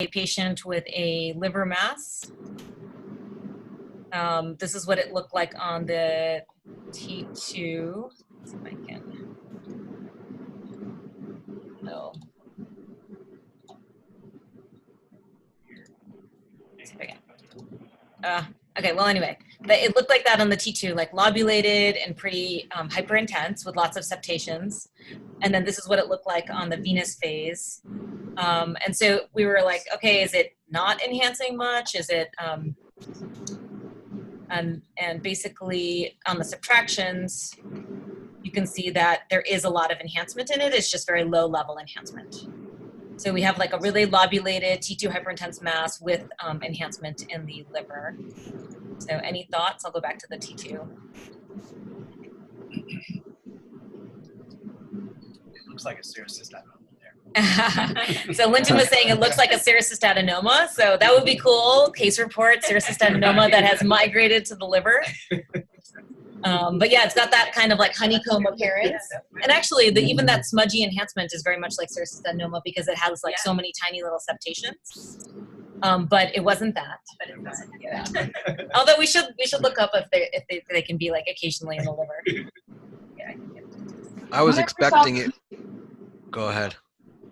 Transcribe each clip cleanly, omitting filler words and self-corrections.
a patient with a liver mass. This is what it looked like on the T2. Let's see if I can. No. Let's see if I can. Okay, well, anyway, it looked like that on the T2, like lobulated and pretty hyperintense with lots of septations. And then this is what it looked like on the venous phase. And so we were like, okay, is it not enhancing much? Is it, and basically on the subtractions, you can see that there is a lot of enhancement in it. It's just very low level enhancement. So we have like a really lobulated T2 hyperintense mass with enhancement in the liver. So any thoughts? I'll go back to the T2. It looks like a serous cystadenoma there. So Linton was saying it looks like a serous cystadenoma. So that would be cool. Case report, serous cystadenoma that has migrated to the liver. But yeah, it's got that kind of like honeycomb appearance. And actually, even that smudgy enhancement is very much like serous cystadenoma because it has like so many tiny little septations. But it wasn't that. Yeah. Although we should look up if they can be like occasionally in the liver. Yeah. I was expecting it. Go ahead.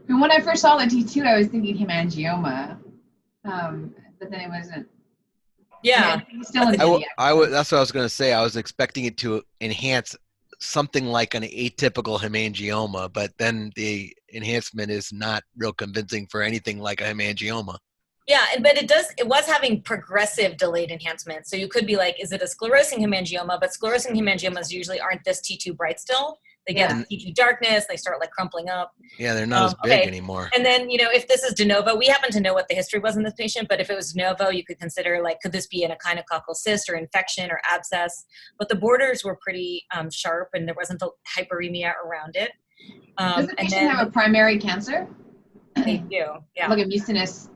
And when I first saw the T2, I was thinking hemangioma, but then it wasn't. Yeah. Still in that's what I was going to say. I was expecting it to enhance something like an atypical hemangioma, but then the enhancement is not real convincing for anything like a hemangioma. Yeah, but it was having progressive delayed enhancement. So you could be like, is it a sclerosing hemangioma? But sclerosing hemangiomas usually aren't this T2 bright still. They get T2 darkness, they start like crumpling up. Yeah, they're not as big anymore. And then, if this is de novo, we happen to know what the history was in this patient, but if it was de novo, you could consider like, could this be an echinococcal cyst or infection or abscess? But the borders were pretty sharp and there wasn't a hyperemia around it. Does the patient have a primary cancer? They do, yeah. Like a mucinous.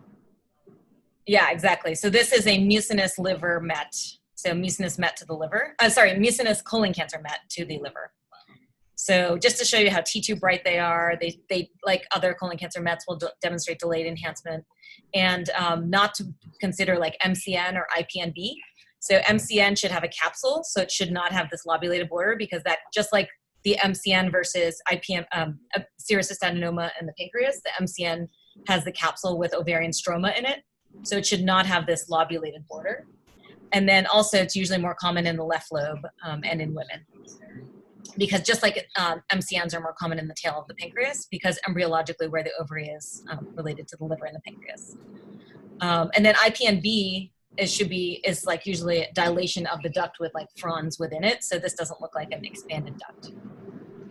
Yeah, exactly. So this is a mucinous liver met. So mucinous met to the liver. Mucinous colon cancer met to the liver. So just to show you how T2 bright they are, they like other colon cancer mets will demonstrate delayed enhancement, and not to consider like MCN or IPNB. So MCN should have a capsule, so it should not have this lobulated border because that just like the MCN versus IPM, serous cystadenoma in the pancreas, the MCN has the capsule with ovarian stroma in it, so it should not have this lobulated border. And then also it's usually more common in the left lobe and in women. Because just like MCNs are more common in the tail of the pancreas, because embryologically where the ovary is related to the liver and the pancreas. And then IPNB is like usually a dilation of the duct with like fronds within it. So this doesn't look like an expanded duct.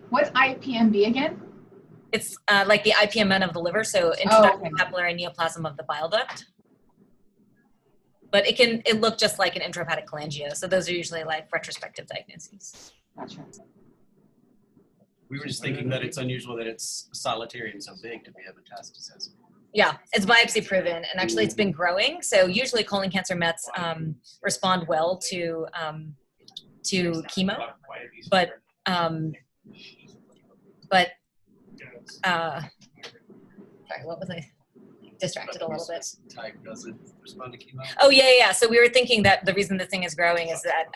What's IPNB again? It's like the IPMN of the liver, so intraductal capillary neoplasm of the bile duct. But it look just like an intrahepatic cholangio. So those are usually like retrospective diagnoses. Gotcha. We were just thinking that it's unusual that it's solitary and so big to be a metastasis. Yeah, it's biopsy proven, and actually it's been growing. So usually colon cancer mets respond well to chemo, but sorry, what was I distracted a little bit? Type doesn't respond to chemo. Oh yeah. So we were thinking that the reason the thing is growing is that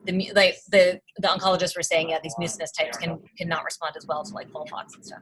the oncologists were saying these mucinous types cannot respond as well to like FOLFOX and stuff.